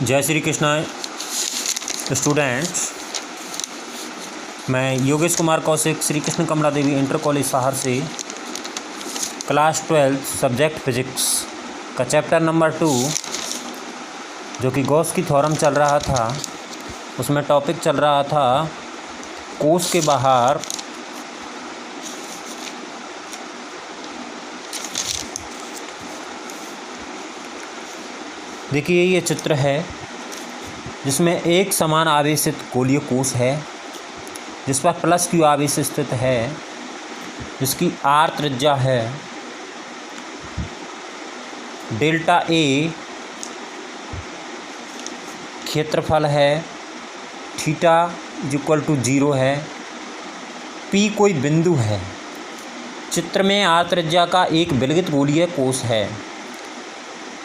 जय श्री कृष्ण स्टूडेंट्स। मैं योगेश कुमार कौशिक श्री कृष्ण कमला देवी inter college शहर से क्लास 12 सब्जेक्ट फिजिक्स का चैप्टर नंबर 2 जो कि गॉस की थ्योरम चल रहा था, उसमें टॉपिक चल रहा था कोश के बाहर देखिए ये चित्र है जिसमें एक समान आवेशित गोलीय कोश है जिस पर प्लस क्यू आवेश स्थित है, जिसकी आर त्रिज्या है डेल्टा ए, क्षेत्रफल है थीटा इक्वल टू 0 है, पी कोई बिंदु है। चित्र में आर त्रिज्या का एक विलगित गोलीय कोश है।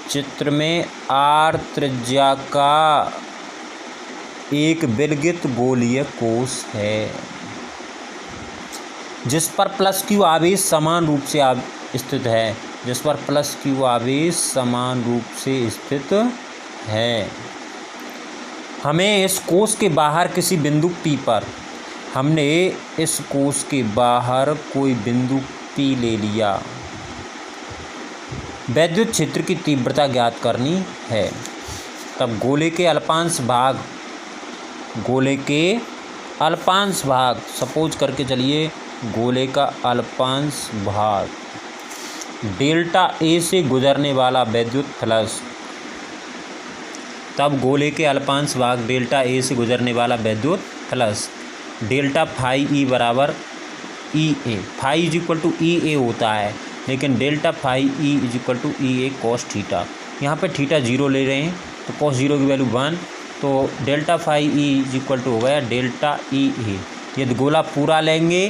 चित्र में आर त्रिज्या का एक विलगित गोलीय कोश है जिस पर प्लस क्यू आवेश समान रूप से स्थित है, जिस पर प्लस क्यू आवेश समान रूप से स्थित है। हमें इस कोश के बाहर किसी बिंदु P पर, हमने इस कोश के बाहर कोई बिंदु P ले लिया। वैद्युत क्षेत्र की तीव्रता ज्ञात करनी है। तब गोले के अल्पांश भाग सपोज करके चलिए, गोले का अल्पांश भाग डेल्टा ए से गुजरने वाला वैद्युत फ्लक्स, तब गोले के अल्पांश भाग डेल्टा ए से गुजरने वाला वैद्युत फ्लक्स डेल्टा फाई ई बराबर E A, phi is equal to E A होता है, लेकिन delta phi E is equal to E A cos theta. यहाँ पे थीटा 0 ले रहे हैं तो कॉस 0 की वैल्यू 1, तो delta phi E is equal to हो गया डेल्टा ई ए। यदि गोला पूरा लेंगे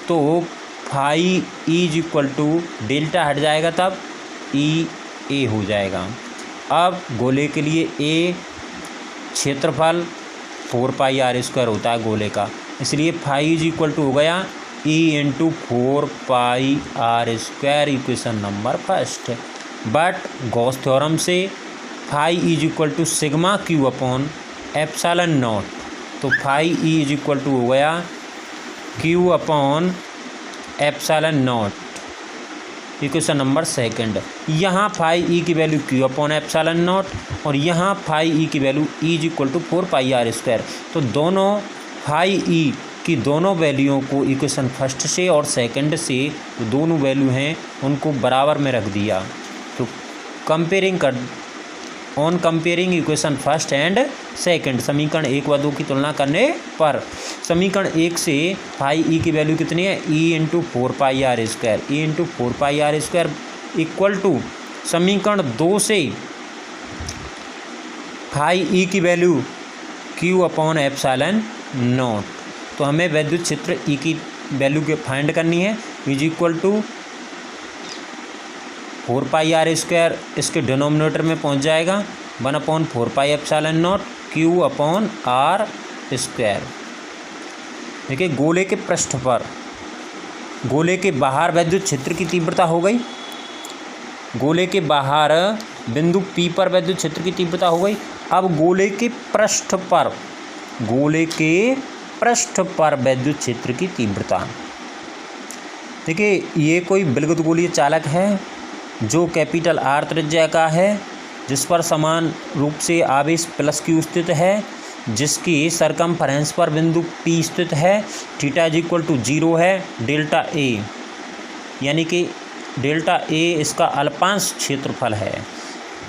तो phi E is equal to delta हट जाएगा तब ई ए हो जाएगा। अब गोले के लिए ए क्षेत्रफल 4 पाई आर स्क्वायर होता है गोले का, इसलिए फाई इज इक्वल टू हो गया E into 4 pi are square, equation number first. But Gauss theorem से phi is equal to sigma q upon epsilon naught, तो phi E is equal to हो गया q upon epsilon naught, equation number second. यहाँ phi E की value Q upon epsilon naught और यहाँ phi E की value E is equal to 4 pi are square, तो दोनों फाई ई कि दोनों वैल्यूओं को इक्वेशन फर्स्ट से और सेकंड से दोनों वैल्यू हैं उनको बराबर में रख दिया। तो comparing equation first and second, समीकरण 1 व 2 की तुलना करने पर समीकरण 1 से फाई ई की वैल्यू कितनी है, E into 4 pi are square, E into 4 pi are square equal to समीकरण 2 से फाई ई की value Q upon epsilon naught. तो हमें वैद्युत क्षेत्र ई की वैल्यू के फाइंड करनी है, is equal to 4 pi are square इसके डिनोमिनेटर में पहुंच जाएगा 1/4 pi epsilon naught Q upon R square. देखिए गोले के पृष्ठ पर, गोले के बाहर वैद्युत क्षेत्र की तीव्रता हो गई, गोले के बाहर बिंदु P पर वैद्युत क्षेत्र की तीव्रता हो गई। अब गोले के पृष्ठ पर वैद्युत क्षेत्र की तीव्रता, देखिए ये कोई विलगित गोलीय चालक है जो कैपिटल आर त्रिज्या का है, जिस पर समान रूप से आवेश प्लस क्यू स्थित है, जिसकी सरकमफ्रेंस पर बिंदु P स्थित है, थीटा इज इक्वल टू 0 है, डेल्टा ए यानी कि डेल्टा ए इसका अल्पांश क्षेत्रफल है।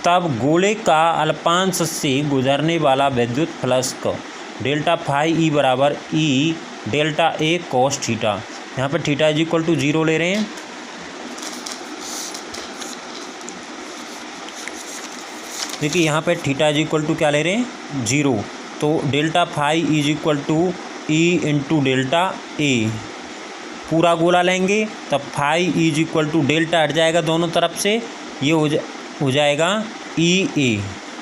तब गोले का अल्पांश से गुजरने वाला विद्युत फ्लक्स को डेल्टा फाई ई बराबर E delta A cos theta, यहाँ पर थीटा इज इक्वल टू 0 ले रहे हैं। देखिए यहाँ पे थीटा इज इक्वल टू क्या ले रहे हैं, 0, तो delta phi is equal to E into delta A. पूरा गोला लेंगे तब phi is equal to delta हट जाएगा दोनों तरफ से, ये हो जाएगा ई ए,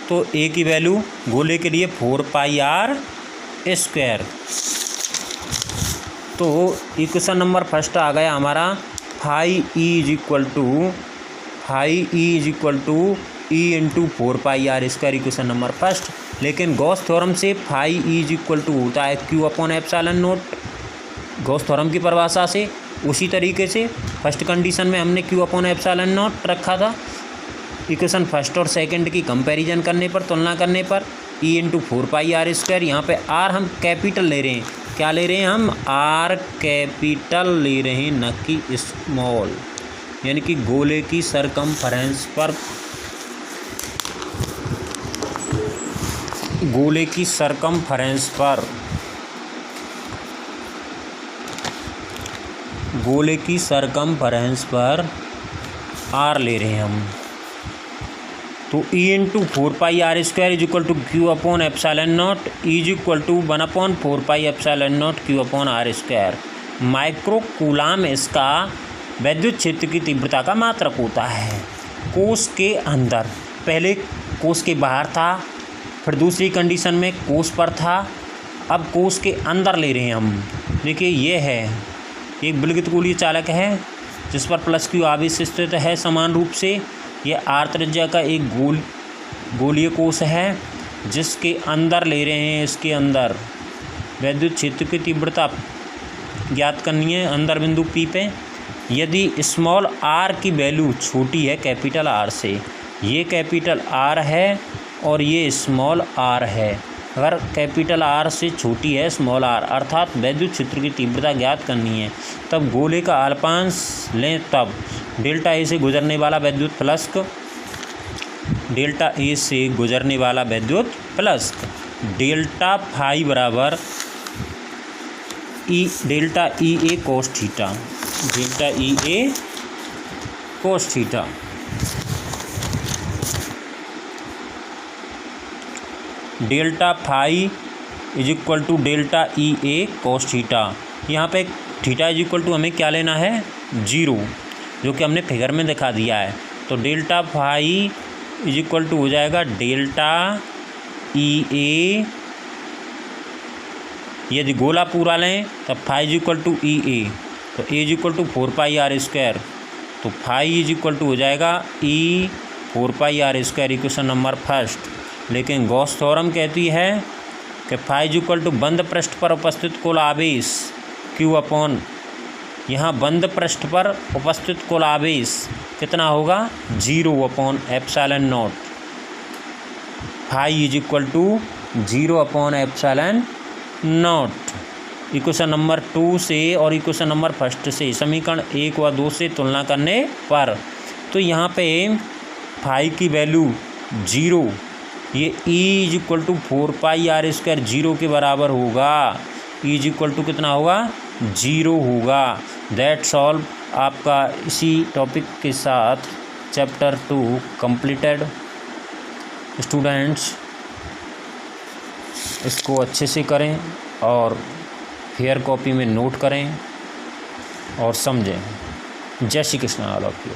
तो ए की वैल्यू गोले के लिए 4 पाई आर स्क्वायर। तो इक्वेशन नंबर फर्स्ट आ गया हमारा phi E is equal to E into 4πr² equation number first. लेकिन गॉस थ्योरम से phi E is equal to होता है Q upon epsilon naught, Gauss theorem की परिभाषा से। उसी तरीके से फर्स्ट कंडीशन में हमने क्यू अपॉन एप्सिलॉन नॉट रखा था, इक्वेशन फर्स्ट और सेकंड की कंपैरिजन करने पर, तुलना करने पर, ई इंटू 4πr²। यहाँ पे आर हम कैपिटल ले रहे हैं, क्या ले रहे हैं हम, आर कैपिटल ले रहे हैं, न कि स्मॉल, यानी कि गोले की सरकमफरेंस पर, गोले की सरकमफरेंस पर, गोले की सरकमफरेंस पर आर ले रहे हैं हम। तो E into 4πr² is equal to q upon epsilon naught, is equal to 1/4π epsilon naught Q upon r²। Micro coulomb इसका वैद्युत क्षेत्र की तीव्रता का मात्रक होता है। कोष के अंदर, पहले कोष के बाहर था, फिर दूसरी कंडीशन में कोष पर था, अब कोष के अंदर ले रहे हैं हम। देखिए ये है एक विलगित गोलीय चालक है जिस पर प्लस क्यू आवेश स्थित है समान रूप से। यह आर त्रिज्या का एक गोलीय कोष है जिसके अंदर ले रहे हैं, इसके अंदर वैद्युत क्षेत्र की तीव्रता ज्ञात करनी है अंदर बिंदु पी पे। यदि स्मॉल आर की वैल्यू छोटी है कैपिटल आर से, ये कैपिटल आर है और ये स्मॉल आर है, अगर कैपिटल आर से छोटी है स्मॉल आर, अर्थात वैद्युत क्षेत्र की तीव्रता ज्ञात करनी है, तब गोले का अल्पांश लें, तब डेल्टा ए से गुजरने वाला वैद्युत फ्लक्स, डेल्टा ए से गुजरने वाला वैद्युत फ्लक्स डेल्टा फाई बराबर E delta E A cos theta, delta E A cos theta. Delta phi is equal to delta E A cos theta. यहाँ पे थीटा इज इक्वल टू हमें क्या लेना है, 0, जो कि हमने फिगर में दिखा दिया है। तो delta phi is equal to हो जाएगा डेल्टा ई ए, यदि गोला पूरा लें तब phi is equal to E ए, तो ए इज इक्वल टू 4πr², तो फाई इज इक्वल टू हो जाएगा ई 4πr² इक्वेशन नंबर फर्स्ट। लेकिन गॉस थ्योरम कहती है कि फाई इज इक्वल टू बंद पृष्ठ पर उपस्थित कुल आवेश क्यू अपॉन, यहाँ बंद पृष्ठ पर उपस्थित कुल आवेश कितना होगा, 0/ε0। Phi is equal to 0/ε0। Equation number 2 से और इक्वेशन नंबर फर्स्ट से, समीकरण 1 व 2 से तुलना करने पर, तो यहाँ पे फाई की वैल्यू 0, ये ई इज इक्वल टू 4πr², 0 के बराबर होगा, ई इज इक्वल टू कितना होगा, 0 होगा। That's all. आपका इसी टॉपिक के साथ चैप्टर 2 कंप्लीटेड। स्टूडेंट्स इसको अच्छे से करें और फेयर कॉपी में नोट करें और समझें। जय Shri Krishna all of you.